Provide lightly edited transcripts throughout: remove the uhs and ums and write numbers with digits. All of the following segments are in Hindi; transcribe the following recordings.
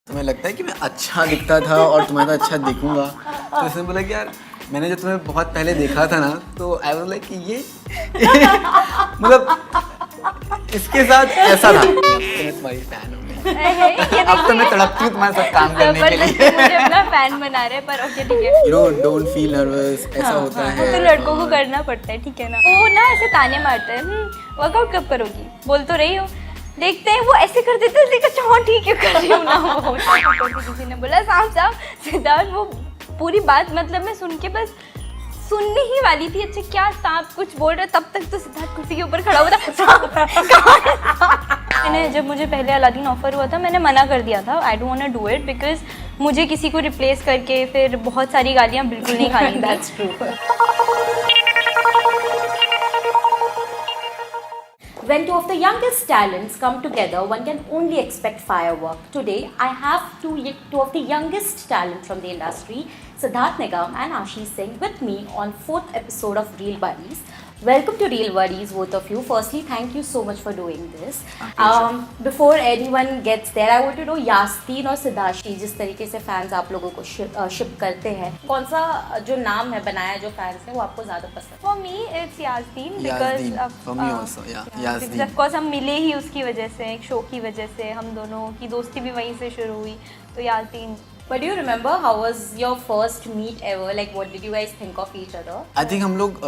तुम्हें लगता है कि मैं अच्छा दिखता था और तुम्हारा अच्छा दिखूंगा? तो इसने बोला कि यार मैंने जब तुम्हें बहुत पहले देखा था ना तो आई वाज लाइक कि ये मतलब इसके साथ ऐसा था। अब तो मैं तुम्हारी फैन हूँ। अब तो मैं तड़पती हूँ तुम्हारे साथ काम करने के लिए। मुझे अपना फैन बना रहे पर ओके ठीक है। You know don't feel nervous, ऐसा होता वो है। तो लड़कों को करना पड़ता है, ठीक है ना। वो ना ऐसे ताने मारते हैं, वर्कआउट कब करोगी, बोल तो रही हूँ। देखते हैं वो ऐसे कर देते हैं, देखो अच्छा ठीक है कर रही हूँ ना। वो किसी ने बोला साफ साफ सिद्धार्थ, वो पूरी बात मतलब मैं सुन के बस सुनने ही वाली थी। अच्छा क्या सांप कुछ बोल रहा, तब तक तो सिद्धार्थ कुर्सी के ऊपर खड़ा हुआ था। मैंने जब मुझे पहले अलादीन ऑफर हुआ था मैंने मना कर दिया था, I don't want to do it because मुझे किसी को रिप्लेस करके फिर बहुत सारी गालियाँ बिल्कुल नहीं खानी। That's true. When two of the youngest talents come together, one can only expect firework. Today, I have two of the youngest talent from the industry, Siddharth Nigam and Ashish Singh, with me on 4th episode of Real Buddies. Welcome to Real Buddies, both of you. Firstly, thank you so much for doing this. Before anyone gets there, I want to know यास्तीन और सिद्धार्थी जिस तरीके से फैंस आप लोगों को शिप करते हैं, कौन सा जो नाम है बनाया जो फैंस है वो आपको ज़्यादा पसंद है? For me it's यास्तीन यास्दीन, because for me also, yeah, यास्दीन। of course हम मिले ही उसकी वजह से, एक शो की वजह से, हम दोनों की दोस्ती भी वहीं से शुरू हुई, तो यास्तीन। But do you remember how was your first meet ever? Like what did you guys think of each other? I think हम लोग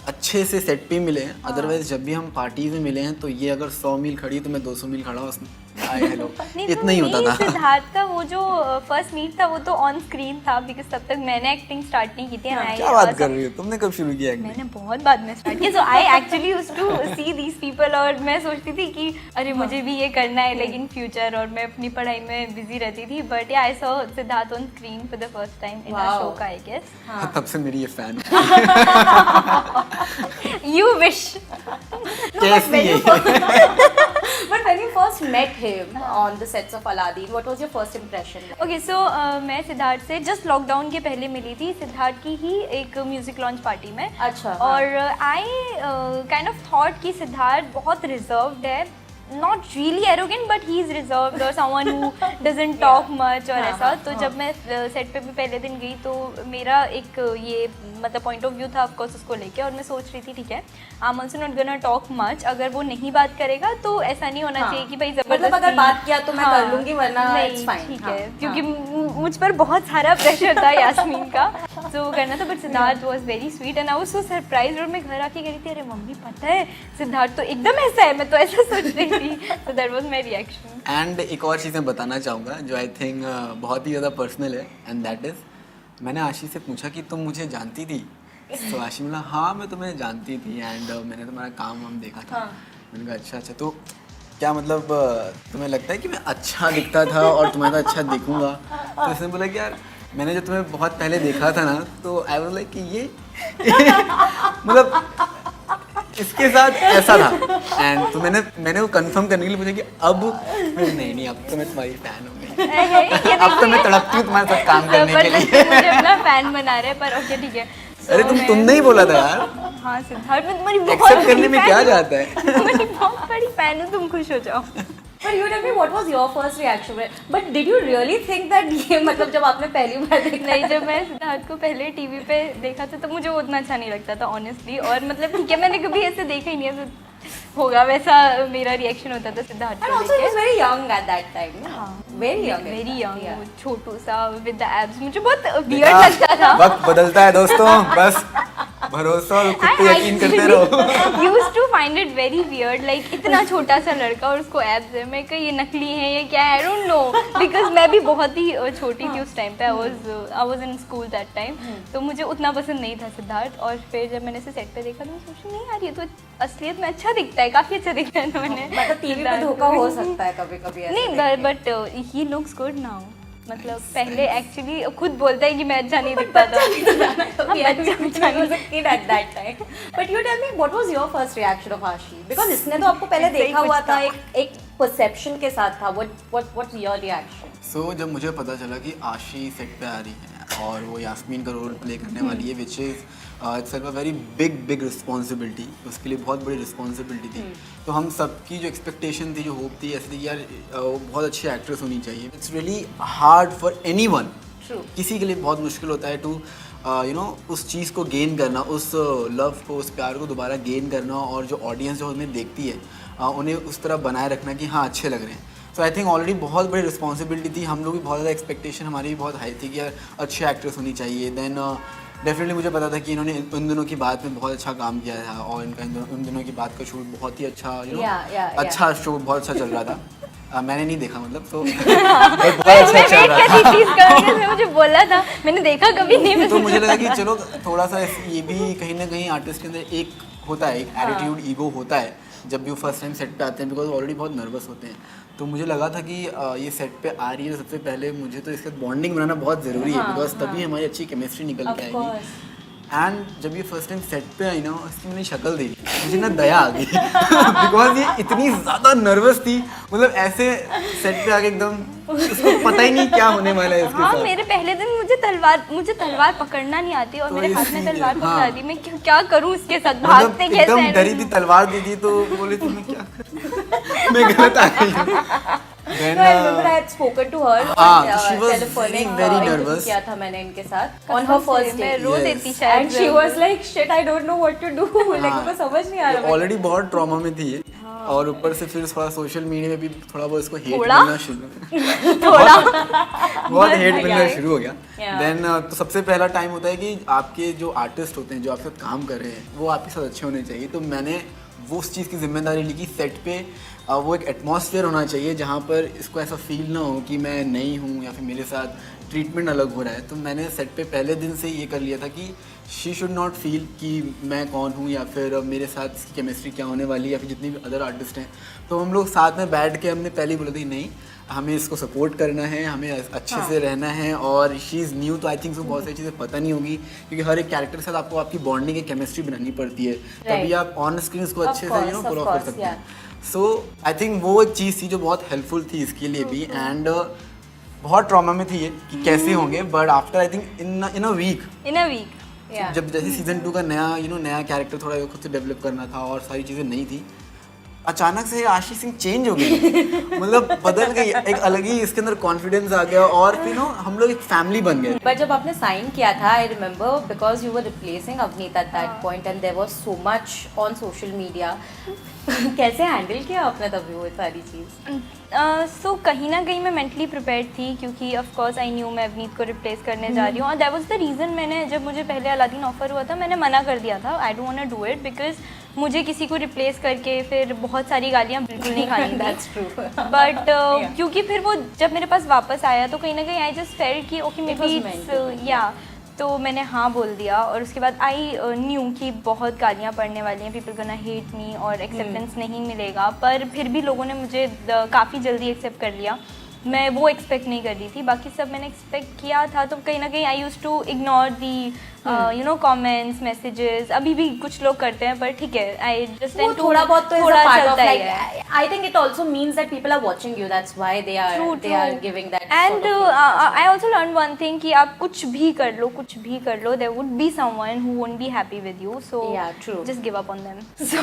अच्छे से सेट पे मिले हैं। अदरवाइज जब भी हम पार्टीज में मिले हैं तो ये अगर 100 मील खड़ी तो मैं 200 मील खड़ा उसमें हाय हेलो इतना ही होता था। सिद्धार्थ का वो जो फर्स्ट मीट था वो तो ऑन स्क्रीन था बिकॉज तब तक मैंने एक्टिंग स्टार्ट नहीं की थी। क्या बात कर रही हो, तुमने कब शुरू किया एक्टिंग? मैंने बहुत बाद में स्टार्ट किया। So I actually used to see these people और मैं सोचती थी कि अरे मुझे भी ये करना है लेकिन फ्यूचर, और मैं अपनी पढ़ाई में बिजी रहती थी। But I saw Siddharth on screen for the first time in a show का, आई गेस। तब से मेरी ये फैन यू विश। कैसी है? But when you first met him on the sets of Aladdin, what was your first impression? Okay so मैं सिद्धार्थ से जस्ट लॉकडाउन के पहले मिली थी, सिद्धार्थ की ही एक म्यूजिक लॉन्च पार्टी में। अच्छा। और आई काइंड ऑफ थॉट कि सिद्धार्थ बहुत रिजर्व्ड है, not really arrogant but he is reserved और someone who doesn't talk much और ऐसा। तो जब मैं सेट पे भी पहले दिन गई तो मेरा एक ये मतलब पॉइंट ऑफ व्यू था ऑफ कोर्स उसको लेके, और मैं सोच रही थी ठीक है I am also not gonna talk much, अगर वो नहीं बात करेगा तो ऐसा नहीं होना चाहिए कि भाई जबरदस्ती, मतलब अगर बात किया तो मैं कर लूंगी वरना it's fine. ठीक है क्योंकि मुझ पर बहुत सारा प्रेशर था यास्मीन का तो करना था। But Siddharth was very sweet and I was so surprised. और मैं घर आके कह रही थी अरे मम्मी पता है सिद्धार्थ तो एकदम ऐसा है, मैं तो ऐसा सोच रही थी। So that was my reaction. And एक और चीज़ मैं बताना चाहूँगा जो आई थिंक बहुत ही ज़्यादा पर्सनल है, एंड दैट इज़ मैंने आशीष से पूछा कि तुम मुझे जानती थी? तो आशीष बोला हाँ मैं तुम्हें जानती थी एंड मैंने तुम्हारा काम हम देखा था। मैंने कहा अच्छा अच्छा, तो क्या मतलब तुम्हें लगता है कि मैं अच्छा दिखता था और तुम्हारा अच्छा दिखूंगा? तो उसने बोला कि यार मैंने जब तुम्हें बहुत पहले देखा था ना तो आई वाज लाइक कि ये मतलब इसके साथ ऐसा था। एंड तो मैंने वो कंफर्म करने के लिए पूछा कि अब नहीं अब तो मैं तुम्हारी फैन हूँ। अब तो मैं तड़पती हूँ तुम्हारे साथ काम करने के लिए। मुझे अपना फैन बना रहे पर ओके ठीक है। अरे तुमने ही बोला था यार। हाँ सिद्धार्थ मैं तुम्हारी बहुत एक्सेप्ट करने बड़ी में fan क्या हूँ। जाता है? तुम्हारी बहुत बड़ी फैन हूँ, तुम खुश हो जाओ। But you tell me what was your first reaction? But did you really think that ये मतलब जब आपने पहली बार देखा? नहीं, जब मैं सिद्धार्थ को पहले टीवी पे देखा था तो मुझे वो उतना अच्छा नहीं लगता था ऑनेस्टली। और मतलब ठीक है मैंने कभी ऐसे देखा ही नहीं है तो होगा वैसा मेरा रिएक्शन होता था सिद्धार्थ And को also he was लेके। very young at that time. No? Very young. Very young, Yeah. छोटू सा विद द एब्स, मुझे बहुत वियर्ड लगता था। वक्त बदलता है दोस्तों, बस भरोसा और खुद पे यकीन करते रहो। Used to find it very weird, like इतना छोटा सा लड़का और उसको एब्स है। मैं कहा ये नकली है ये क्या है, आई डोंट नो बिकॉज मैं भी बहुत ही छोटी थी उस टाइम पे। I was in school that time, तो मुझे उतना पसंद नहीं था सिद्धार्थ। और फिर जब मैंने इसे सेट पे देखा तो मैं सोची नहीं यार ये तो असलियत में अच्छा दिखता है, काफी अच्छा दिखता है। तो मैंने मतलब टीवी पे धोखा हो सकता है कभी कभी। नहीं but he looks good now. मतलब पहले एक्चुअली खुद बोलता है कि मैं अच्छा नहीं दिखता था। at that time. But you tell me what was your first reaction of Ashi? Because इसने तो आपको पहले ऐसे ही देखा हुआ कुछ था, था। एक परसेप्शन के साथ था। What's your reaction? सो जब मुझे पता चला कि आशी सेट पे आ रही है और वो यास्मीन का रोल प्ले करने वाली है, which is it's a very big responsibility. उसके लिए बहुत बड़ी रिस्पॉन्सिबिलिटी थी। तो हम सबकी जो एक्सपेक्टेशन थी, जो होप थी, ऐसी थी यार वो बहुत अच्छी एक्ट्रेस होनी चाहिए। It's really hard for anyone, किसी के लिए बहुत मुश्किल होता है टू उस चीज़ को गेन करना, उस लव को, उस प्यार को दोबारा गेन करना, और जो ऑडियंस जो उन्हें देखती है उन्हें उस तरह बनाए रखना कि हाँ अच्छे लग रहे हैं। सो आई थिंक ऑलरेडी बहुत बड़ी रिस्पॉन्सिबिलिटी थी। हम लोग भी बहुत ज़्यादा एक्सपेक्टेशन हमारी भी बहुत हाई थी कि यार अच्छी एक्ट्रेस होनी चाहिए। देन डेफिनेटली मुझे पता था कि इन्होंने उन दिनों की बात में बहुत अच्छा काम किया था, और इनका उन दिनों की बात का शूट बहुत ही अच्छा अच्छा शो बहुत अच्छा चल रहा था। मैंने नहीं देखा, मतलब तो बहुत अच्छा चल रहा था। मुझे बोला था, मैंने देखा कभी नहीं। तो मुझे लगा कि चलो थोड़ा सा ये भी कहीं ना कहीं आर्टिस्ट के अंदर एक होता है, एक एटीट्यूड, ईगो होता है जब भी वो फर्स्ट टाइम सेट पे आते हैं, बिकॉज ऑलरेडी बहुत नर्वस होते हैं। तो मुझे लगा था कि ये सेट पे आ रही है, सबसे पहले मुझे तो इसके बॉन्डिंग बनाना बहुत ज़रूरी है, बिकॉज तभी हमारी अच्छी केमिस्ट्री निकल के आएगी। एंड जब ये फर्स्ट टाइम सेट पे आई ना, उसकी मैंने शक्ल देखी, मुझे ना दया आ गई बिकॉज ये इतनी ज़्यादा नर्वस थी, मतलब ऐसे सेट पे आके एकदम उसको पता ही नहीं क्या होने वाला है इसके साथ। मेरे पहले दिन मुझे तलवार पकड़ना नहीं आती, और तो मेरे हाथ में तलवार पकड़ा हाँ। दी। मैं क्या करूं इसके साथ, भागते कैसे एकदम हैं? डरी थी, तलवार दी थी तो बोले तुम क्या कर मैं गलत आ गई हूँ। Then, No, I remember I had spoken to her हाँ, on she was telephonic very interview nervous. किया था मैंने इनके साथ on her first मैं day. रो Yes. देती शायद। And she was like, shit, I don't know what to do. Like हाँ, उनको समझ नहीं आ रहा। ऑलरेडी बहुत ट्रॉमा में थी ये, और ऊपर से फिर थोड़ा सोशल मीडिया में भी थोड़ा बहुत इसको हेट थोड़ा? मिलना शुरू बहुत हेट मिलना शुरू हो गया। देन तो सबसे पहला टाइम होता है कि आपके जो आर्टिस्ट होते हैं, जो आपके साथ काम कर रहे हैं, वो आपके साथ अच्छे होने चाहिए। तो मैंने वो उस चीज़ की जिम्मेदारी ली कि सेट पे वो एक एटमॉस्फेयर होना चाहिए जहाँ पर इसको ऐसा फील ना हो कि मैं नई हूँ या फिर मेरे साथ ट्रीटमेंट अलग हो रहा है। तो मैंने सेट पे पहले दिन से ये कर लिया था कि शी शुड नॉट फील कि मैं कौन हूँ, या फिर मेरे साथ इसकी केमिस्ट्री क्या होने वाली है, या फिर जितनी भी अदर आर्टिस्ट हैं। तो हम लोग साथ में बैठ के हमने पहले ही बोला था कि नहीं, हमें इसको सपोर्ट करना है, हमें अच्छे से रहना है, और शी इज़ न्यू, तो आई थिंक उसको बहुत सारी चीज़ें पता नहीं होगी, क्योंकि हर एक कैरेक्टर के साथ आपको आपकी बॉन्डिंग, एक केमिस्ट्री बनानी पड़ती है, तभी आप ऑन स्क्रीन उसको अच्छे से पुल ऑफ कर सकते हैं। सो आई थिंक वो एक चीज़ थी जो बहुत हेल्पफुल थी इसके लिए भी। एंड बहुत ट्रॉमा में थी ये कि कैसे होंगे, but after I think in a week जब जैसे सीजन 2 का नया कैरेक्टर थोड़ा खुद से डेवलप करना था और सारी चीज़ें नई थी, अचानक से आशीष सिंह चेंज हो गई मतलब बदल गई, एक अलग ही इसके अंदर कॉन्फिडेंस आ गया, और फिर हम लोग एक फैमिली बन गए। बट जब आपने साइन किया था, I remember because you were replacing Avneet at that point and there was so much on social media. कैसे हैंडल किया आपने तभी वो सारी चीज़? सो कहीं ना कहीं मैं मेंटली प्रिपेयर्ड थी, क्योंकि ऑफ कोर्स आई न्यू मैं अवनीत को रिप्लेस करने जा रही हूँ, और दैट वाज द रीज़न मैंने, जब मुझे पहले अलादीन ऑफर हुआ था, मैंने मना कर दिया था। I don't want to do it, because मुझे किसी को रिप्लेस करके फिर बहुत सारी गालियाँ बिल्कुल नहीं खानी थी। That's true. बट क्योंकि फिर वो जब मेरे पास वापस आया तो कहीं ना कहीं आई जस्ट फेल्ट कि ओके मे बी या, तो मैंने हाँ बोल दिया। और उसके बाद आई न्यू कि बहुत गालियाँ पड़ने वाली हैं, पीपल गोना हेट मी और एक्सेप्टेंस नहीं मिलेगा, पर फिर भी लोगों ने मुझे काफ़ी जल्दी एक्सेप्ट कर लिया। मैं वो एक्सपेक्ट नहीं कर रही थी, बाकी सब मैंने एक्सपेक्ट किया था। तो कहीं ना कहीं I use to ignore the comments, messages, अभी भी कुछ लोग करते हैं, पर ठीक है, आई जस्ट थोड़ा बहुत तो थोड़ा पार्ट ऑफ चलता ही लाइक, है। I think it also means that people are watching you, that's why they are giving that. And I also learn one thing कि आप कुछ भी कर लो, there would be someone who won't be happy with you, so just give up on them. So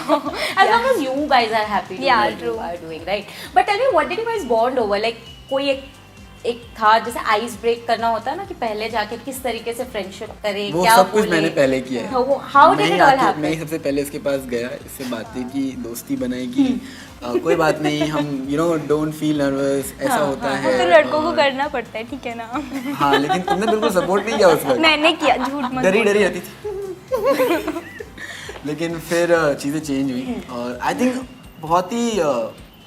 as long as you guys are happy to Yeah, what you true. are doing, right? But tell me, what did you guys bond over? Like कोई एक था जैसे आइस ब्रेक करना होता है ना, कि पहले जाके किस तरीके से फ्रेंडशिप करे, वो क्या सब कुछ बोले? मैंने पहले किया है। How did it all happen? मैं ही सबसे पहले इसके पास गया, इससे बातें की, दोस्ती बनाई कि कोई बात नहीं, हम डोंट फील नर्वस, ऐसा होता है। वो तो लड़कों को करना पड़ता है, ठीक है ना? हाँ, लेकिन तुमने बिल्कुल सपोर्ट नहीं किया उस वक्त, मैंने किया, झूठ मत डरी बोलो। रहती थी लेकिन फिर चीज़ें चेंज हुई, और आई थिंक बहुत ही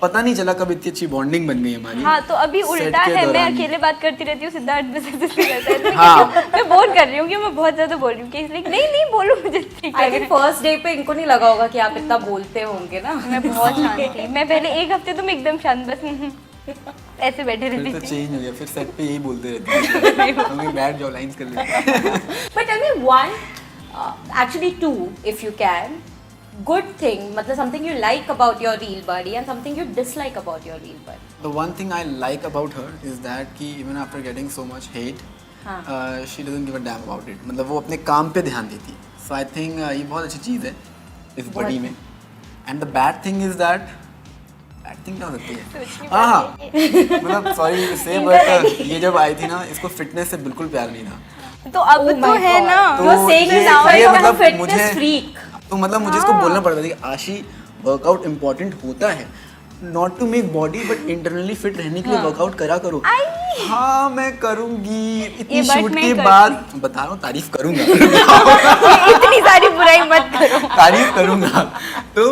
पता नहीं चला कब इतनी अच्छी बॉन्डिंग बन गई हमारी। हाँ, तो अभी Set उल्टा के है, मैं दौरान ही। अकेले बात करती रहती हूँ, सिद्धार्थ बस ऐसे रहता है, तो हाँ। मैं बोर कर रही हूँ कि मैं बहुत ज्यादा बोल रही हूँ, कि इसलिए नहीं बोलो, मुझे ठीक I लग think रहा है। first day पे इनको नहीं लगा होगा कि आप इतना बोलते होंगे ना। मैं बहुत शांत थी, मैं पहले एक हफ्ते तो मैं एकदम शांत, बस ऐसे बैठे फिर रहती तो थी। चेंज हो गया, फिर सेट पे यही बोलते रहते हैं हमें बैठ जाओ, लाइंस कर लेते। But tell me one, actually two, if you can, good thing, मतलब something you like about your real buddy and something you dislike about your real buddy. The one thing I like about her is that कि even after getting so much hate, she doesn't give a damn about it, मतलब वो अपने काम पे ध्यान देती है. सो आई थिंक ये बहुत अच्छी चीज़ है इस बॉडी में. And the bad thing is that, bad thing क्या हो सकती है, हाँ मतलब सॉरी से बट ये जब आई थी ना, इसको फिटनेस से बिल्कुल प्यार नहीं था. तो अब तो है ना. तो You are saying ये- this ये like a मतलब fitness मुझे freak. तो मतलब मुझे इसको बोलना पड़ता था कि आशी वर्कआउट इम्पोर्टेंट होता है, not to make body but internally fit रहने के लिए वर्कआउट करा करो. हाँ मैं करूंगी, इतनी ये but शूट मैं के करती बाद बता रहा हूँ, तारीफ करूंगा इतनी सारी बुराई मत करो. तारीफ करूंगा. तो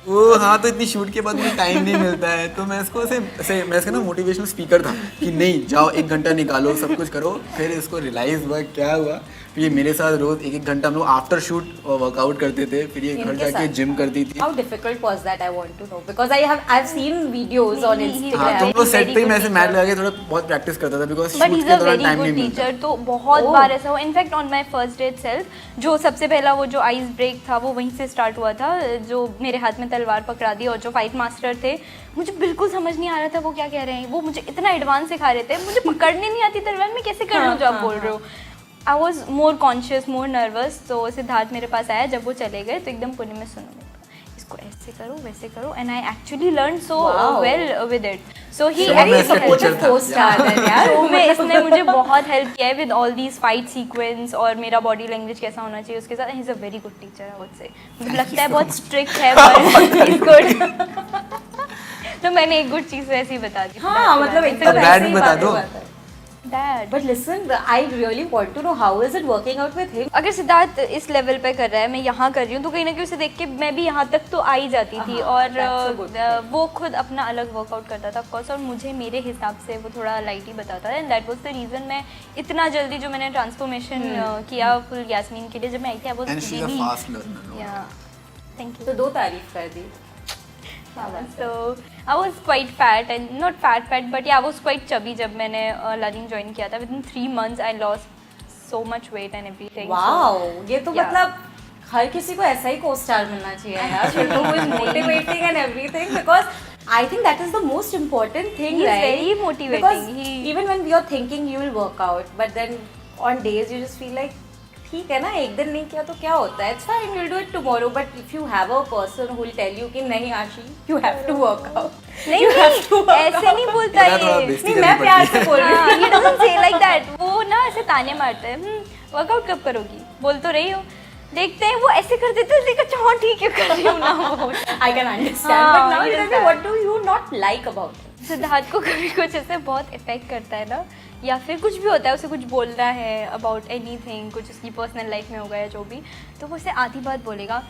वो हाँ, तो इतनी शूट के बाद मुझे टाइम नहीं मिलता है, तो मैं इसको ऐसे मैं इसका ना मोटिवेशनल स्पीकर था कि नहीं जाओ 1 घंटा निकालो, सब कुछ करो. फिर इसको रियलाइज हुआ क्या हुआ, फिर ये मेरे साथ रोज 1 घंटा हम लोग आफ्टर शूट वर्कआउट करते थे. फिर ये घर इनके जाके साथ? जिम करती थी. How difficult was that? I want to know because I've seen videos on He- Instagram. हाँ, तो very वो सेट पे ही मैं ऐसे good मैट teacher. लगा के थोड़ा बहुत प्रैक्टिस करता था, बिकॉज बट शूट इज के अ दौरान वेरी टाइम गुड नहीं मिलता. टीचर. तो बहुत Oh. बार ऐसा हुआ. In fact on my first day itself, जो सबसे पहला वो जो आइस ब्रेक था वो वहीं से स्टार्ट हुआ था. जो मेरे हाथ में तलवार पकड़ा दी और जो फाइट मास्टर थे, मुझे बिल्कुल समझ नहीं आ रहा था वो क्या कह रहे हैं. वो मुझे इतना एडवांस सिखा रहे थे, मुझे पकड़ने नहीं आती तलवार, मैं कैसे कर लूँ जो आप बोल रहे हो. I was more conscious, more nervous. तो सिद्धार्थ मेरे पास आया जब वो चले गए, तो एकदम पुणे में सुनो इसको ऐसे करो वैसे करो, and I actually learn so Wow. Well with it. So he Shiva में इसका supportive teacher था. co-star है यार. शो में इसने मुझे बहुत हेल्प किया है with all these fight sequence, और मेरा बॉडी लैंग्वेज कैसा होना चाहिए उसके साथ. He is a very good teacher I would say. मुझे लगता है बहुत स्ट्रिक्ट है बट इज गुड. तो मैंने एक गुड चीज़ ऐसे ही बता दी. हाँ मतलब एकदम अब ऐसे bad ही बता बातें दो. बात है. That. But listen, I really want to know how is it working out with him? अगर सिद्धार्थ इस लेवल पे कर रहा है, मैं यहाँ कर रही हूँ, तो कहीं ना कहीं उसे देख के मैं भी यहाँ तक तो आ ही जाती थी. हाँ, और that's a good thing. वो खुद अपना अलग वर्कआउट करता था ऑफकोर्स, और मुझे मेरे हिसाब से वो थोड़ा लाइट ही बताता था. And that was the reason मैं इतना जल्दी जो मैंने ट्रांसफॉर्मेशन किया फुल यास्मीन के लिए, जब मैं आई थी I and she is a was fast learner. Yeah thank you. तो 2 तारीफ कर दी. So I was quite fat, and not fat, but yeah, I was quite chubby जब मैंने लर्निंग ज्वाइन किया था. Within 3 months I lost so much weight and everything. Wow, ये तो yeah. मतलब हर किसी को ऐसा ही co-star मिलना चाहिए यार. who is motivating and everything, because I think that is the most important thing, He's right? very motivating. Because He- even when we are thinking you will work out, but then on days you just feel like ठीक है ना, एक दिन नहीं किया तो क्या होता है, it's fine, we'll do it tomorrow. But if you have a person who will tell you कि नहीं आशी, you have to work out. नहीं You have to नहीं work ऐसे out. नहीं बोलता मेरा थोड़ा ये. बेइज्जती नहीं करनी मैं प्यार पड़ती से बोल रही हूँ. he doesn't say like that. वो ना ऐसे ताने मारते हैं. वर्कआउट कब करोगी, बोल तो रही हो, देखते हैं. वो ऐसे कर देते हैं, देखा हाँ ठीक है कर रही हूँ ना वो. I can understand. हाँ, But now he you does tell me, that. what do you not like about him? Siddharth को कभी कुछ ऐसे बहुत इफेक्ट करता है ना, या फिर कुछ भी होता है, उसे कुछ बोलना है अबाउट एनीथिंग, कुछ उसकी पर्सनल लाइफ में होगा या जो भी, तो वो उसे आधी बात बोलेगा,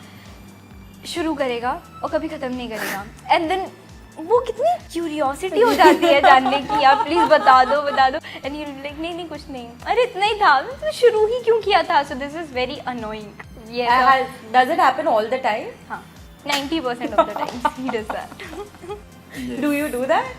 शुरू करेगा और कभी ख़त्म नहीं करेगा. एंड देन वो कितनी क्यूरियोसिटी हो जाती है जानने की, यार प्लीज़ बता दो. एंड यू लाइक नहीं नहीं कुछ नहीं, अरे इतना ही था, तो शुरू ही क्यों किया था. So this is very annoying. ये Does it happen all the time? हाँ 90% of the time he does that. Do you do that?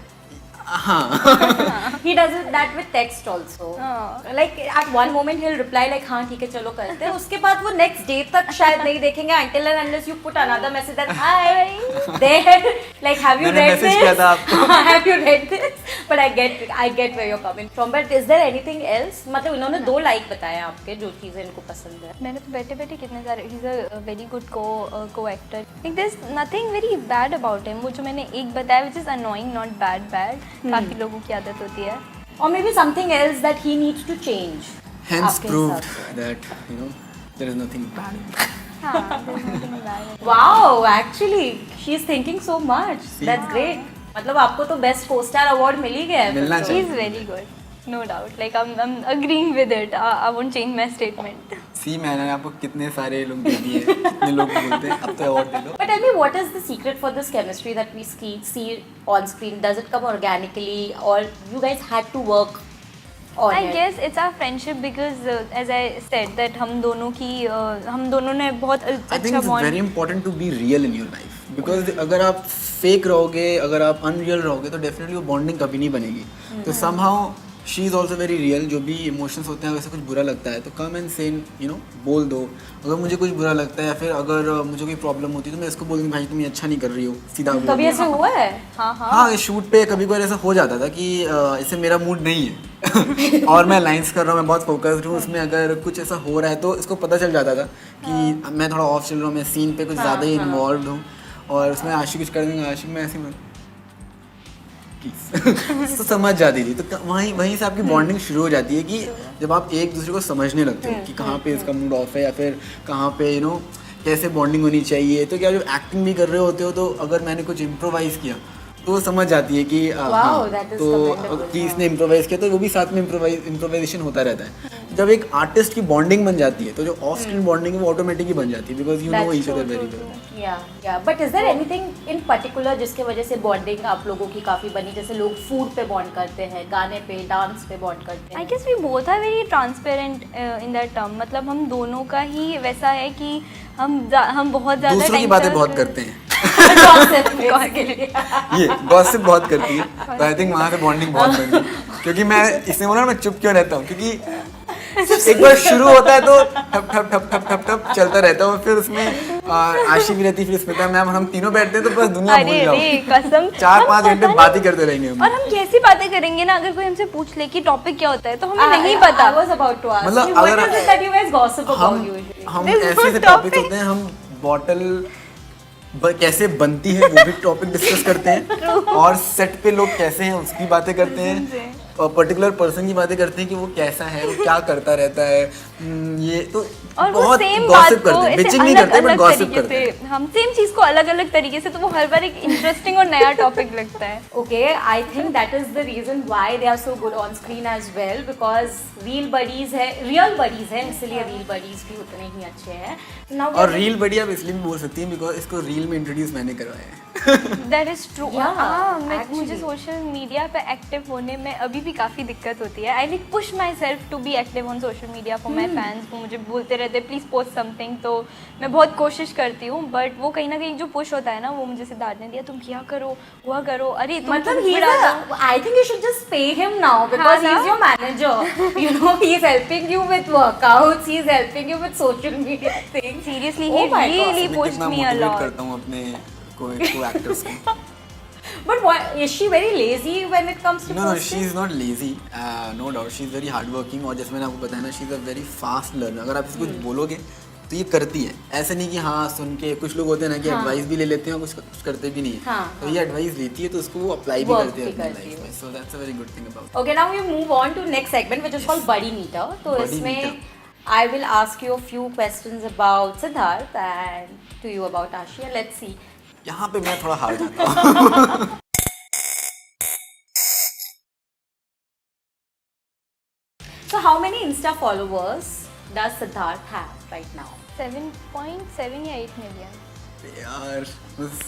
हाँ He does it that with text also. हाँ. Like at one moment he'll reply like हाँ ठीक है चलो करते हैं. उसके बाद वो next day तक शायद नहीं देखेंगे until and unless you put another message that hi there, like have you मैंने read message this? किया था आपको. Have you read this? But I get where you're coming from. But is there anything else? मतलब इन्होंने 2 like बताए आपके जो चीज़ें इनको पसंद है. मैंने तो बैठे बैठे कितने सारे. He is a very good co-actor. Like there is nothing very bad about him. वो जो मैंने एक बताया which is annoying, not bad. काफ़ी लोगों की आदत होती है. Or maybe something else that he needs to change. hence आपके proved हिसाब से. that you know there is nothing bad in it. हाँ there's nothing bad. Wow, actually, she's thinking so much. See? That's great. मतलब आपको तो बेस्ट co-star award मिल ही गया है. मिलना He चाहिए. is very good. No doubt. Like I'm agreeing with it. I won't change my statement. सी मैंने आपको कितने सारे लोग दे दिए, कितने लोग बोलते हैं अब तो अवार्ड दे दो. But tell me, what is the secret for this chemistry that we see on screen? Does it come organically, or you guys had to work on I it? guess it's our friendship because as I said that हम दोनों ने बहुत I think अच्छा it's very bond. important to be real in your life because अगर आप फेक रहोगे, अगर आप अनरियल रहोगे तो डेफिनेटली वो बॉन्डिंग कभी नहीं बनेगी. तो somehow she is also very real. जो भी इमोशंस होते हैं, अगर कुछ बुरा लगता है तो कम एंड से बोल दो. अगर मुझे कुछ बुरा लगता है या फिर अगर मुझे कोई प्रॉब्लम होती है तो मैं इसको बोल दूँ भाई तुम ये अच्छा नहीं कर रही हो, सीधा बोल कभी दूँ. ऐसे हुआ है? हाँ, शूट पे कभी कभी ऐसा हो जाता था कि इससे मेरा मूड नहीं है और मैं लाइंस कर रहा हूँ, मैं बहुत फोकस्ड हूँ उसमें, अगर कुछ ऐसा हो रहा है तो इसको पता चल जाता था कि मैं थोड़ा ऑफ चल रहा हूँ, मैं सीन पे कुछ ज़्यादा ही इन्वॉल्व हूँ और उसमें आशिक कुछ कर देंगे, आशिक मैं ऐसे तो समझ जाती थी. तो वहीं से आपकी बॉन्डिंग शुरू हो जाती है कि जब आप एक दूसरे को समझने लगते हो कि कहाँ पे इसका मूड ऑफ है या फिर कहाँ पे कैसे बॉन्डिंग होनी चाहिए. तो क्या जो एक्टिंग भी कर रहे होते हो तो अगर मैंने कुछ इम्प्रोवाइज किया तो वो समझ जाती है कि that is तो commendable. कि इसने इम्प्रोवाइज किया तो वो भी साथ में इम्प्रोवाइजेशन होता रहता है. जब एक आर्टिस्ट की बॉन्डिंग बन जाती है तो जो ऑफ स्क्रीन बॉन्डिंग है वो ऑटोमेटिक ही बन जाती है because you know each other very well. Yeah but is there anything in particular जिसके वजह से बॉन्डिंग आप लोगों की काफी बनी? जैसे लोग फूड पे बॉन्ड करते हैं, गाने पे, डांस पे बॉन्ड करते आई हैं. Guess we both are very transparent in that term. मतलब हम दोनों का ही वैसा है कि हम बहुत ज़्यादा दूसरों की बातें बहुत करते हैं. Gossip basically. ये गॉसिप बहुत करती है तो आई थिंक वहाँ से बॉन्डिंग बहुत बन गई. क्योंकि मैं इसने बोला मैं चुप क्यों रहता हूँ क्योंकि एक बार शुरू होता है तो ठप ठप ठप ठप ठप ठप चलता रहता है और फिर उसमें आशी भी रहती है, फिर स्मिता मैम, हम तीनों बैठते हैं तो बस दुनिया भूल जाओ. कसम 4-5 घंटे बात ही करते रहेंगे हम. और हम कैसी बातें करेंगे ना, अगर कोई हमसे पूछ ले कि टॉपिक क्या होता है तो हमें नहीं पता. I was about to ask मतलब you, what अगर is it that you guys gossip about हम usually? हम There's ऐसे no ऐसे टॉपिक topic. होते हैं, हम बॉटल कैसे बनती है वो भी टॉपिक डिस्कस करते हैं और सेट पे लोग कैसे हैं उसकी बातें करते हैं और पर्टिकुलर पर्सन की बातें करते हैं कि वो कैसा है, वो क्या करता रहता है. ये तो और वो बहुत सेम बात गॉसिप को करते हैं, ऐसे बिचिंग नहीं अलग करते बट अलग गॉसिप तरीके करते हैं. से, हम सेम चीज को अलग अलग तरीके से, तो वो हर बार एक इंटरेस्टिंग और नया टॉपिक लगता है. Okay, I think that is the reason why they are so good on screen as well, because real buddies है, इसलिए real buddies भी उतने ही अच्छे हैं. Now और रील बड़ी आप इसलिए भी बोल सकती हैं बिकॉज इसको रील में इंट्रोड्यूस मैंने करवाया है. That is true. Yeah, मुझे actually. सोशल मीडिया पे एक्टिव होने में अभी भी काफ़ी दिक्कत होती है. I like push myself to be active on social media for my fans. वो मुझे बोलते रहते प्लीज़ पोस्ट समथिंग, तो मैं बहुत कोशिश करती हूँ बट वो कहीं ना कहीं जो पुश होता है ना, वो मुझे सिद्धार्थ ने दिया, तुम किया करो, हुआ करो. अरे तुम मतलब चुप रहा करो. I think you should just pay him now because हाँ, he's your manager. You know, he's helping you with workouts, he's helping you with social media things. Seriously, Oh he my God. really मैं pushed कितना me a मोटिवेट lot. करता हूँ अपने को एक्टर्स को. But why, is she very lazy when it comes to No, posting? she is not lazy. No doubt, she is very hardworking. और जैसे मैंने आपको बताया ना, she is a very fast learner. अगर आप इसको कुछ बोलोगे तो ये करती है. ऐसे नहीं कि हाँ सुन के, कुछ लोग होते हैं ना कि एडवाइस भी ले लेते हैं और कुछ करते भी नहीं है. हाँ, तो ये एडवाइस लेती है तो उसको वो अप्लाई भी Work करते हैं भी अपनी करती लाइफ है. में. So that's a very good thing about. Okay, now we move on to next segment which is called Buddy Meter. तो Buddy इसमें Meter. I will ask you a few questions about Siddharth and to you about Ashi, and let's see. यहाँ पे मैं थोड़ा हार जाता हूँ. So how many Insta followers does Siddharth have right now? 7.7 या 8 million. यार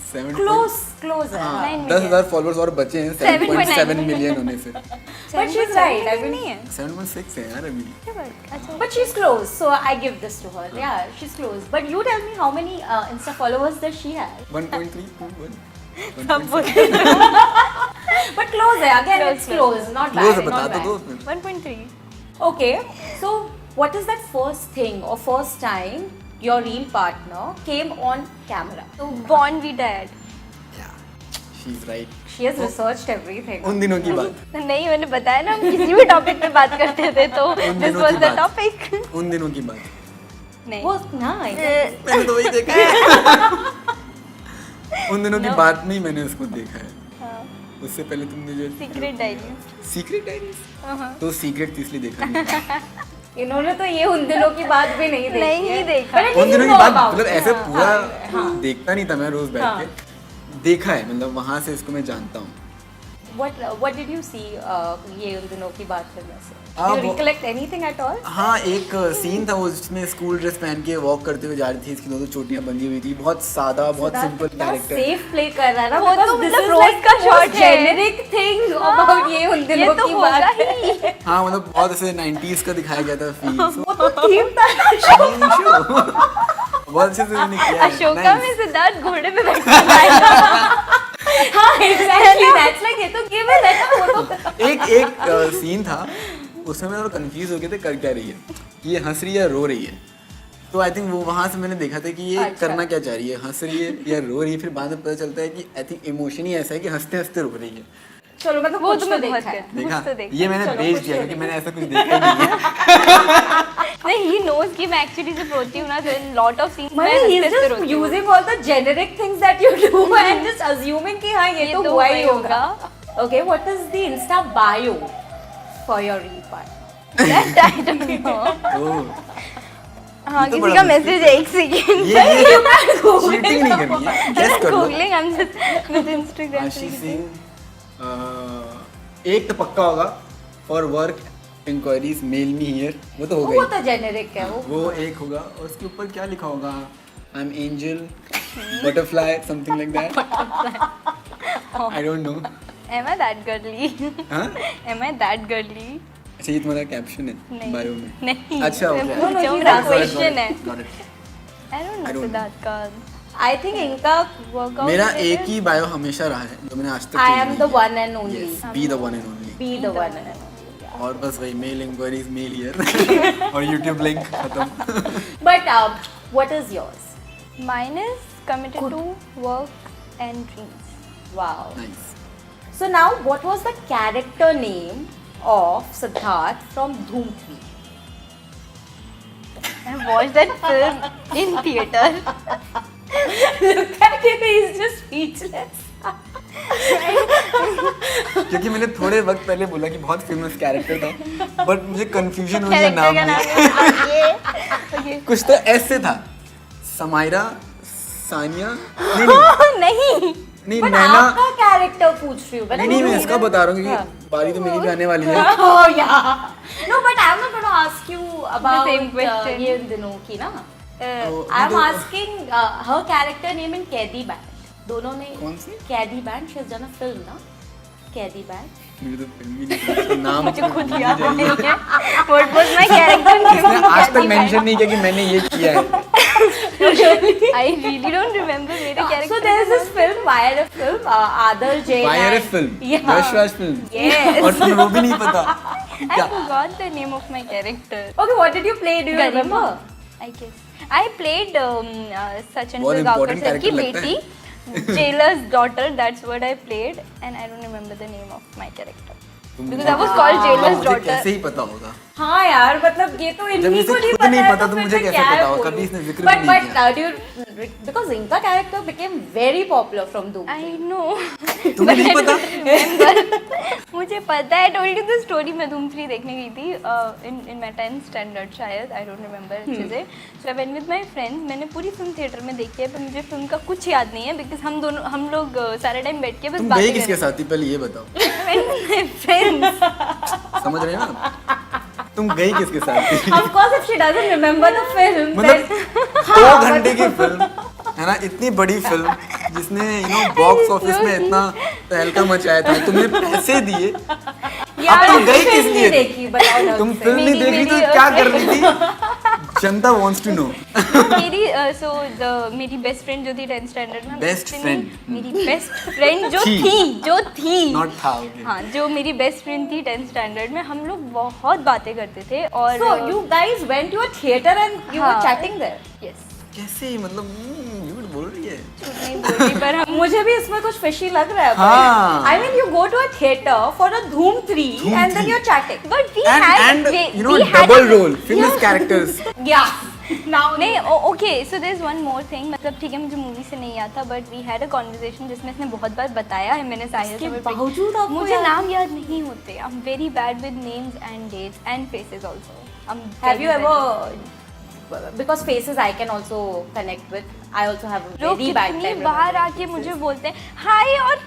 7. Close है. हाँ, 9 10,000 फॉलोअर्स और बचे हैं 7.7 मिलियन होने से. But she's right. I mean, नहीं है. 7.6 है यार अभी. क्या बात? अच्छा. but she's close, so I give this to her. Yeah, she's close. But you tell me how many Insta followers does she have? 1.3, 1. सब बोलते हैं. But close है. Again, Close, it's close. Not close bad. बता Not तो bad. दो. 1.3. Okay, so what is that first thing or first time your real partner came on camera? तो bond we dad. She is right. She has researched everything. उन दिनों की बात. नहीं, मैंने बताया ना, हम किसी भी टॉपिक पे बात करते थे तो उन दिस दिनों वाज की द बात. टॉपिक. उन दिनों की बात. नहीं. वो nice. मैंने तो वही देखा है. उन दिनों की No. बात नहीं, मैंने उसको देखा है. हाँ. उससे पहले तुमने जो सीक्रेट डायरी. सीक्रेट डायरीज तो सीक्रेट थी इसलिए देखा नहीं. इन्होंने तो ये उन दिनों की बात भी नहीं देखी नहीं है. देखा. But at उन least दिनों you की know बात about मतलब it. ऐसे पूरा हाँ. देखता नहीं था मैं रोज बैठ हाँ. के. देखा है, मतलब वहां से इसको मैं जानता हूँ. What did you see ये उन दिनों की बात करने से? हाँ, You वो- recollect anything at all? हाँ, एक सीन था वो जिसमें स्कूल ड्रेस पहन के वॉक करते हुए जा रही थी. इसकी दो चोटियां बंधी हुई थी. बहुत सादा, बहुत सिंपल कैरेक्टर. सेफ प्ले कर रहा है ना, वो तो because this मतलब is रोज like का the shot most है. generic thing about ये उन दिनों ये तो की होगा बात ही. है. हाँ, मतलब बहुत ऐसे 90s का दिखाया गया था फील. वो तो थीम था. बहुत अच्छे से इन्होंने किया है. अशोका Nice. में सिद्धार्थ घोड़े पे बैठा है. हाँ exactly, that's like ये तो given है ना वो तो। एक सीन था उसमें मैं कंफ्यूज हो गए थे कर क्या रही है, कि ये हंस रही है या रो रही है। तो आई थिंक वो वहाँ से मैंने देखा था कि ये अच्छा। करना क्या चाह रही है, हंस रही है या रो रही है। फिर बाद में पता चलता है कि आई थिंक इमोशन ही ऐसा है कि हंसते हंसते रो रही है। चलो मतलब वो कुछ तो तो मैं देखा बहुत है। करती देखा कुछ तो देखा। ये मैंने चलो, भेज कुछ दिया तो क्योंकि मैंने ऐसा कुछ देखा ही नहीं है। नहीं, he knows कि मैं एक्चुअली जब रोती हूँ ना तो in lot of scenes मैं मतलब he's हंसते हंसते just रोती हूँ। using all the generic things that you do and just assuming कि हाँ ये तो हुआ ही होगा। Okay, what is the Insta bio for your real partner? That I don't know. ओह, हाँ ये तो किसी बड़ा का मुश्किल मैसेज था। है, एक सेकेंड। ये चीटिंग नहीं करनी है, गेस कर लो। Googling, I'm just with Instagram. Ashish Singh एक तो पक्का होगा, for work inquiries mail me here, वो तो हो वो गई। तो जेनेरिक है वो एक होगा और उसके ऊपर क्या लिखा होगा, I am angel butterfly something like that, I don't know. Am I that girly? हाँ Am I that girly? अच्छा ये तुम्हारा कैप्शन है नहीं। बायो में? नहीं। अच्छा मैं ओके, पूछ रही हूँ, he's मेरा asking. क्वेश्चन है। Got it. I don't I know don't Siddharth का। I think इनका Workout मेरा related? एक ही बायो हमेशा रहा है जो मैंने आज तक I change am नहीं the किया। one and only. Yes, be the one and only। Be the one and only. और बस वही मेल इंक्वायरीज मेल हियर और यूट्यूब लिंक खत्म। But what is yours? Mine is committed to work and dreams. Wow. Nice. So now, what was the character name of Siddharth from Dhoom 3? I watched that film in theater. Look at him, he's just speechless. क्योंकि मैंने थोड़े वक्त पहले बोला कि बहुत फेमस कैरेक्टर था, बट मुझे कंफ्यूजन हो गया कैरेक्टर नाम का में। नाम है ये। कुछ तो ऐसे था, समायरा, सानिया, नहीं नहीं। नहीं But नैना, आपका character पूछ रही हूँ मैं। नहीं मैं इसका बता रहा हूँ हाँ. क्योंकि बारी तो मेरी भी आने वाली है। Oh yeah. No, but I'm not going to ask you about same question. ये इन दिनों की ना. तो I'm तो- asking her character name in Kaidi Band. दोनों ने कौन सी? Kaidi Band. She has done a film ना. Kaidi Band. मुझे तो फिल्म ही नहीं पता, नाम मुझे तो खुद भूल ही याद जाइए। नहीं है। What was my character name? इसने आज तक मेंशन नहीं किया कि मैंने ये किया है। I really don't remember मेरे character So there is this film, YRF film, Adarsh Jain. YRF and- film, Yeah. Yash Raj film, Yes. और तुम्हें वो भी नहीं पता I क्या? forgot the name of my character. Okay, what did you play? Do you Garima, remember? I guess. I played Sachin बहुत Pilgaonkar important sir की character लगता बेटी, jailer's daughter. That's what I played, and I don't remember the name of my character. तुम Because मुझे- I was called jailer's मुझे daughter. कैसे ही पता होगा? हाँ यार मतलब ये तो जब इन्हीं इसे को नहीं खुद पता नहीं है पता तो फिर मुझे मैं कैसे क्या पता होगा? बोलूं? कभी इसने जिक्र But भी नहीं किया। do you, because इनका character became very popular from Dhoom. I know. तुम्हें नहीं पता? मुझे पता है, told you the story. मैं धूम 3 देखने गई थी in my 10th standard शायद, I don't remember अच्छे से. So I went with my friends. मैंने पूरी फिल्म थिएटर में देखी है, पर मुझे फिल्म का कुछ याद नहीं है because हम लोग सारे टाइम बैठ के बस तुम बातें गई किसके साथ थी पहले ये बताओ, फ्रेंड्स. समझ रहे हो ना? तुम गई किसके साथ थी? Of course, if she doesn't remember the film, मतलब then 2 घंटे की फिल्म है ना, इतनी बड़ी फिल्म जिसने बॉक्स ऑफिस में इतना तहलका मचाया था, तुमने पैसे दिए, अब तुम गई किस फिल्म नहीं लिए? देखी बताओ ढंग तुम से। फिल्म नहीं देख रही तो मेरी- क्या कर रही थी? जनता वांट्स टू नो। मेरी बेस्ट फ्रेंड जो थी 10th स्टैंडर्ड में, Best उससे friend. मेरी बेस्ट फ्रेंड जो थी. थी नॉट था ओके। हाँ, जो मेरी बेस्ट फ्रेंड थी 10th स्टैंडर्ड में, हम लोग बहुत बातें करते थे और So you guys went to a theater and you were हाँ. chatting there. yes, कैसे मतलब झूठ बोल रही है? झूठ नहीं बोलती पर हम मुझे भी इसमें कुछ fishy लग रहा है. हाँ. I mean, you go to a theater for a Dhoom 3 Dhoom and then 3. you're chatting. but we And had you know we had double a- role, famous characters. Yeah. Now नहीं okay, so there is one more thing. मतलब ठीक है, मुझे मूवी से नहीं आता, but we had a conversation जिसमें इसने बहुत बार बताया है, मैंने साहिल इसके से बावजूद आपको मुझे याद- नाम याद नहीं होते. I am very bad with names and dates and faces also. have you ever? Because faces I can also connect with. I also have a लोग very bad कितनी time. बाहर remembering आके मुझे faces. बोलते हैं हाय, और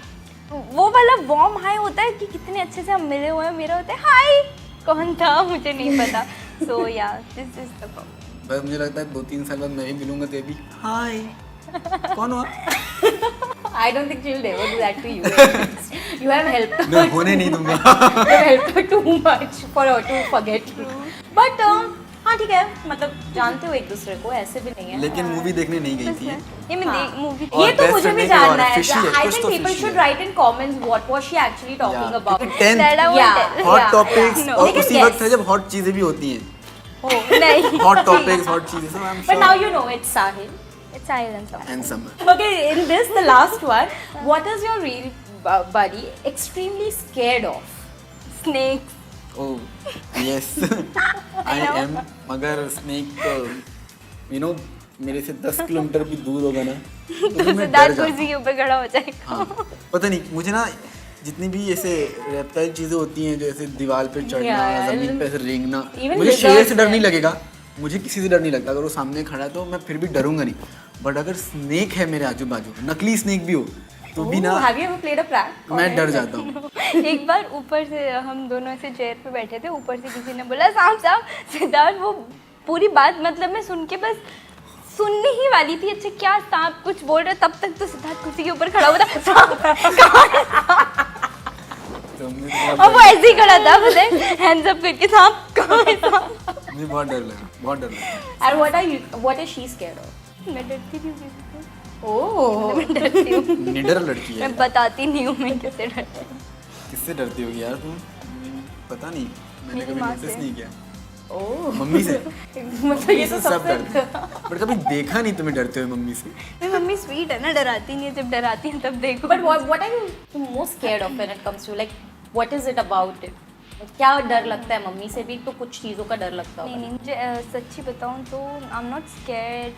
वो वाला वार्म हाय होता है कि कितने अच्छे से हम मिले हुए हैं. मेरा होता है हाय, कौन था मुझे नहीं पता. सो या दिस इज द प्रॉब्लम. बस मुझे लगता है 2-3 साल बाद मैं भी मिलूंगा तो भी हाय कौन हुआ? I don't think she'll ever do that to you. You have helped her. मैं होने नहीं दूंगा. You have helped her too much for her to forget you. But हाँ ठीक है, मतलब जानते हो एक दूसरे को, ऐसे भी नहीं है. लेकिन मूवी देखने नहीं गई थी. ये मैं हाँ. मूवी और ये तो best मुझे friend भी नहीं है और जानना है. fishy है, I कुछ think तो people fishy should है. write in comments what was she actually talking Yeah. about. क्योंकि 10th That I won't Yeah. tell. Hot Yeah. Topics No. और लेकिन उसी yes. वक्त है जब हॉट चीजें भी होती हैं. Oh, नहीं. हॉट टॉपिक्स, हॉट चीजें सब. I am But now you know it's Sahil. It's silence. And summer. Okay, in this, the last one, what is your real buddy extremely scared of? Snakes. Oh yes I am. मगर स्नेक यू नो मेरे से 10 किलोमीटर भी दूर होगा ना तो भी तो मैं डर सिद्धार्थ जाता कुर्सी के ऊपर खड़ा हो जाएगा. हाँ पता नहीं मुझे ना जितनी भी ऐसे रेप्टाइल चीजें होती हैं जो ऐसे दीवार पे चढ़ना Yeah, जमीन पे ऐसे रेंगना even मुझे शेर lizards से डर है. नहीं लगेगा. मुझे किसी से डर नहीं लगता. अगर वो सामने खड़ा है तो मैं फिर भी डरूंगा नहीं. बट अगर स्नेक है मेरे आजू बाजू नकली स्नेक भी हो तो भी ना Ooh, have you ever played a prank? मैं डर जाता हूँ. एक बार ऊपर से हम दोनों ऐसे चेयर पे बैठे थे, ऊपर से किसी ने बोला सांप सांप. सिद्धार्थ वो पूरी बात मतलब मैं सुन के बस सुनने ही वाली थी. अच्छा क्या सांप कुछ बोल रहे तब तक तो सिद्धार्थ कुर्सी के ऊपर खड़ा हुआ था. सांप. तो मुझे और वो ऐसे ही खड़ा था मुझे हैंड्स अप करके सांप कहाँ है सांप. मुझे बहुत डर लगा. बहुत डर लगा. And what is she scared of? मैं डरती नहीं हूँ किसी से. Oh. मैं डरती हूँ. निडर लड़की है. मैं बताती नहीं हूँ मैं कैसे डरती हूँ. किससे डरती होगी यार तुम? पता नहीं. मैंने मेरी कभी माँ नोटिस से. नहीं किया. Oh. मम्मी से. मतलब ये तो सब सबसे डरते हैं. बट कभी देखा नहीं तुम्हें डरते हुए मम्मी से. मेरी मम्मी स्वीट है ना, डराती नहीं है. जब डराती है तब देखो. But what are you most scared of when it comes to like what is it about it? क्या डर लगता है मम्मी से भी तो कुछ चीज़ों का डर लगता नहीं होगा. नहीं मुझे सच्ची बताऊँ तो I am not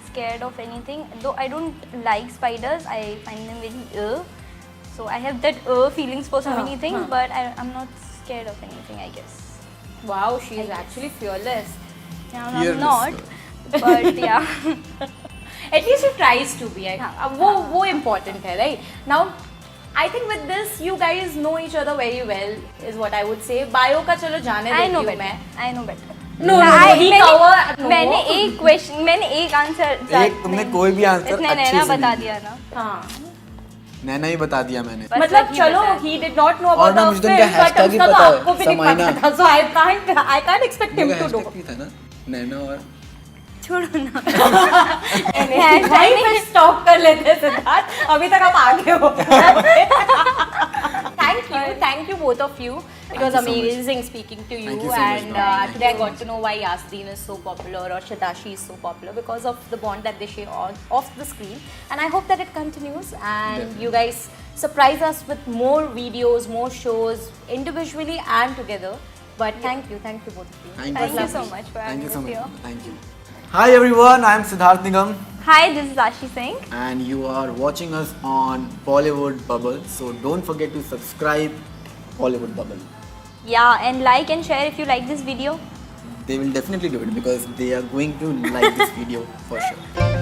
scared of anything. Though I don't like spiders. I find them very so I have that feelings for so many things, but I'm not scared of anything, I guess. Wow, she is actually fearless. Yeah, I'm Fearless. not, but yeah. At least she tries to be. हाँ. वो important है, right? Now, I think with this you guys know each other very well, is what I would say. Bio का चलो जाने I know देती हूँ better. मैं. I know better. No, he cover. मैंने एक क्वेश्चन, मैंने एक आंसर. एक तुमने कोई भी आंसर इतने अच्छे नैना से बता नहीं दिया ना. हाँ. नैना ही बता दिया मैंने. बस मतलब वही चलो बता he did not know और about ना the मुझे तो उनका film, but hashtag ही उसका तो पता है, आपको भी नहीं समाइना. पता था. So I can't expect him to उनका do. hashtag भी था ना नैना और छोड़ो ना. वहीं पे स्टॉप कर लेते हैं सिद्धार्थ. अभी तक आप आगे हो. Thank you both of you. It was Thank you so much. amazing speaking to you, Thank you so much, and ma'am. Thank today I you so got to know why Yasdeen is so popular or Shadashi is so popular because of the bond that they share on off the screen, and I hope that it continues and Definitely. you guys surprise us with more videos, more shows individually and together. But thank you both of you. Thank you so much for Thank having you us so much. here. Thank you. Hi everyone, I am Siddharth Nigam Hi, this is Ashi Singh. and you are watching us on Bollywood Bubble. So don't forget to subscribe Bollywood Bubble. Yeah, and like and share if you like this video. They will definitely do it because they are going to like this video for sure.